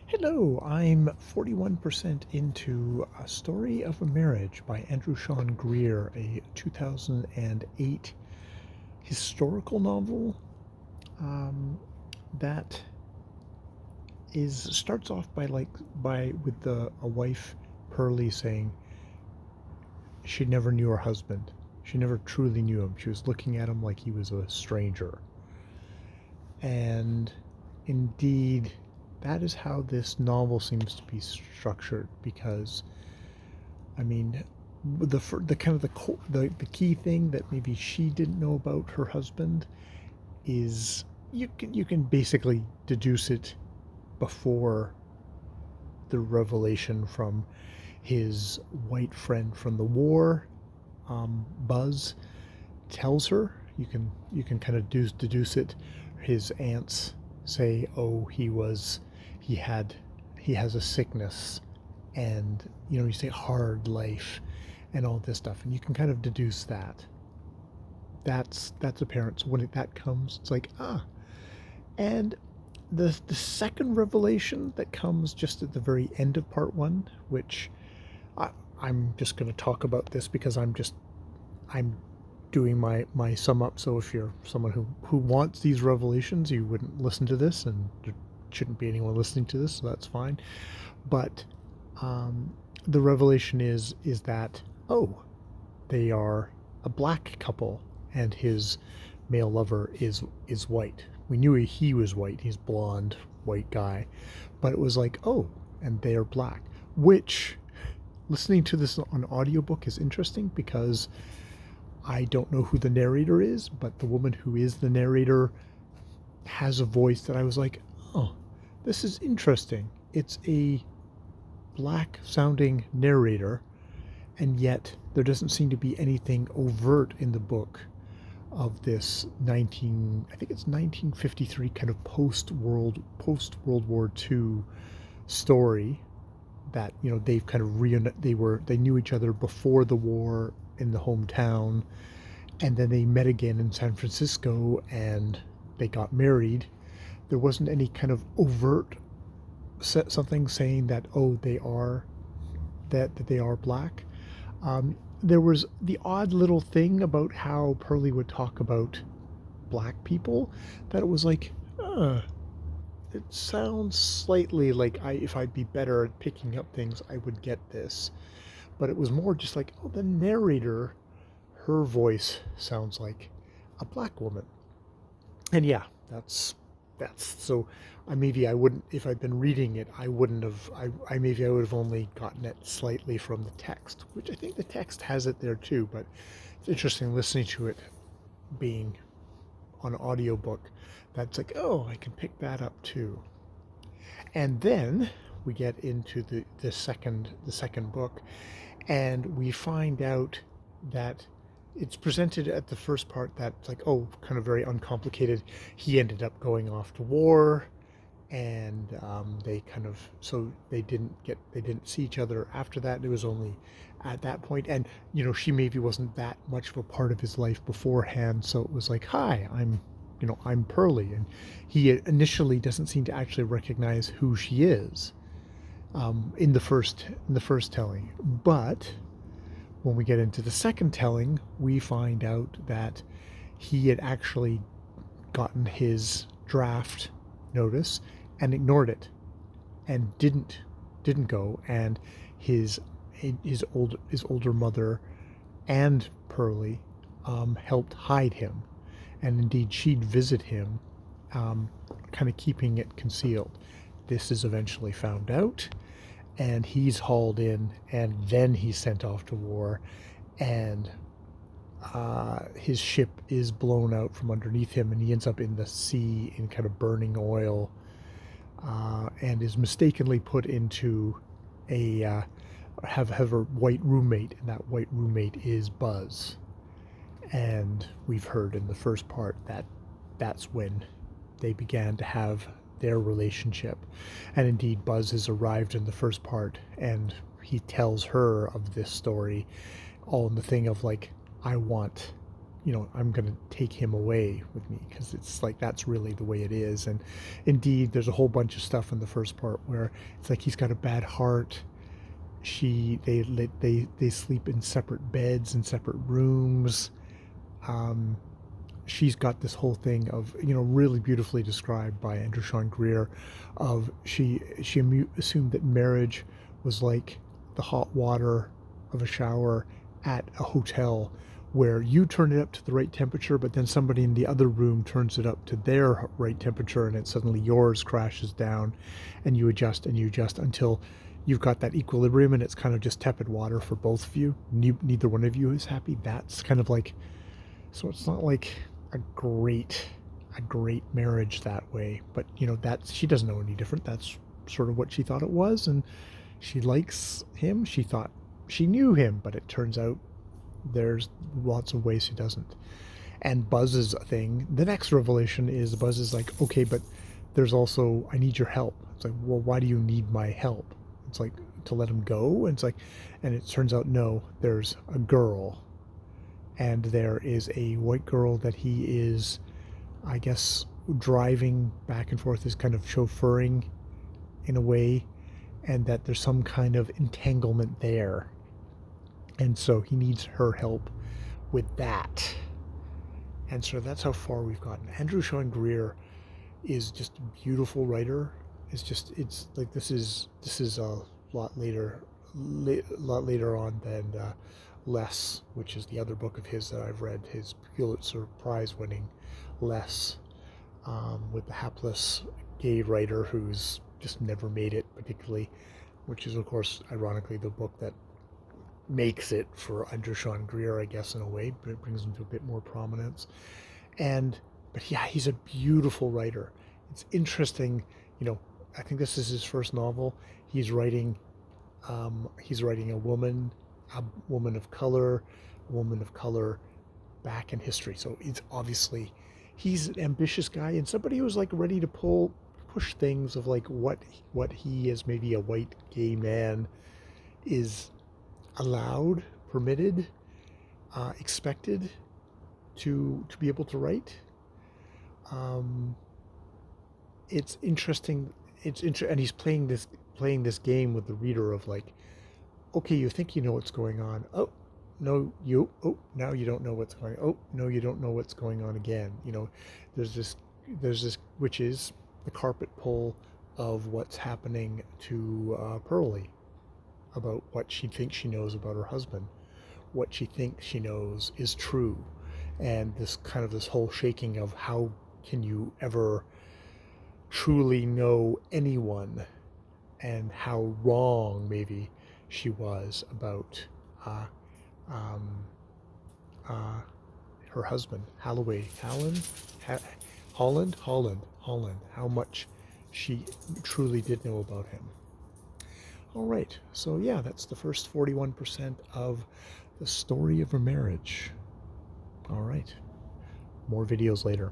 Hello, I'm 41% into A Story of a Marriage by Andrew Sean Greer, a 2008 historical novel um, that is starts off by with a wife Pearlie saying she never knew her husband. She never truly knew him. She was looking at him like he was a stranger. And indeed, that is how this novel seems to be structured because I mean, the kind of the key thing that maybe she didn't know about her husband is you can basically deduce it before the revelation from his white friend from the war. Buzz tells her you can kind of deduce it. His aunts say, "Oh, he had he has a sickness, and you say hard life, and all this stuff, and you can kind of deduce that. That's apparent. So when that comes, it's like and the second revelation that comes just at the very end of part one, which I, I'm just going to talk about this because I'm doing my sum up. So if you're someone who wants these revelations, you wouldn't listen to this, and there shouldn't be anyone listening to this, so that's fine. But um, the revelation is that they are a black couple, and his male lover is white. We knew he was white. He's blonde, white guy, but it was like and they are black. Which listening to this on audiobook is interesting because I don't know who the narrator is, but the woman who is the narrator has a voice that I was like, oh, this is interesting. It's a black sounding narrator, and yet there doesn't seem to be anything overt in the book of this I think it's 1953 kind of post World War II story that they've kind of they knew each other before the war in the hometown, and then they met again in San Francisco and they got married. There wasn't any kind of overt something saying that that they are black. There was the odd little thing about how Pearlie would talk about black people that it was like, it sounds slightly like if I'd be better at picking up things, I would get this. But it was more just like, the narrator, her voice sounds like a black woman. And yeah, that's so. Maybe I wouldn't, if I'd been reading it, I wouldn't have. Maybe I would have only gotten it slightly from the text, which I think the text has it there too. But it's interesting listening to it being on audiobook. That's like, I can pick that up too. And then we get into the second book, and we find out that it's presented at the first part that's like, kind of very uncomplicated. He ended up going off to war, and they kind of so they didn't see each other after that. It was only at that point, and she maybe wasn't that much of a part of his life beforehand. So it was like, hi, I'm Pearlie, and he initially doesn't seem to actually recognize who she is in the first telling, but when we get into the second telling, we find out that he had actually gotten his draft notice and ignored it and didn't go, and his older mother and Pearlie helped hide him, and indeed she'd visit him, kind of keeping it concealed. This is eventually found out, and he's hauled in, and then he's sent off to war, and his ship is blown out from underneath him, and he ends up in the sea in kind of burning oil, and is mistakenly put into have a white roommate, and that white roommate is Buzz. And we've heard in the first part that that's when they began to have their relationship. And indeed, Buzz has arrived in the first part, and he tells her of this story, all in the thing of like, I want you know, I'm going to take him away with me, because it's like that's really the way it is. And indeed, there's a whole bunch of stuff in the first part where it's like he's got a bad heart. They sleep in separate beds in separate rooms. Um, she's got this whole thing of, you know, really beautifully described by Andrew Sean Greer, of she assumed that marriage was like the hot water of a shower at a hotel, where you turn it up to the right temperature, but then somebody in the other room turns it up to their right temperature, and it suddenly yours crashes down, and you adjust until you've got that equilibrium, and it's kind of just tepid water for both of you. Neither one of you is happy. That's kind of like, so it's not like a great marriage that way, but you know, that she doesn't know any different. That's sort of what she thought it was, and she likes him. She thought she knew him, but it turns out there's lots of ways she doesn't. And Buzz's thing, the next revelation is Buzz is like, okay, but there's also, I need your help. It's like, well, why do you need my help? It's like, to let him go? And it's like, and it turns out, no, there's a girl, and there is a white girl that he is, I guess, driving back and forth, is kind of chauffeuring in a way, and that there's some kind of entanglement there. And so he needs her help with that. And so that's how far we've gotten. Andrew Sean Greer is just a beautiful writer. It's like this is a lot later on than Less, which is the other book of his that I've read, his Pulitzer Prize winning Less, with the hapless gay writer who's just never made it particularly, which is of course ironically the book that makes it for Andrew Sean Greer, I guess, in a way, but it brings him to a bit more prominence. But yeah, he's a beautiful writer. It's interesting, you know, I think this is his first novel. He's writing a woman of color, back in history. So it's obviously, he's an ambitious guy, and somebody who's like ready to push things of like what he as maybe a white gay man is allowed, permitted, expected to be able to write. It's interesting. And he's playing this game with the reader of like, okay, you think you know what's going on. Oh, no, now you don't know what's going on. Oh, no, you don't know what's going on again. You know, there's this, which is the carpet pull of what's happening to Pearlie, about what she thinks she knows about her husband, what she thinks she knows is true, and this whole shaking of how can you ever truly know anyone, and how wrong maybe she was about um, her husband, Holland, how much she truly did know about him. All right, so yeah, that's the first 41% of the story of a marriage. All right, more videos later.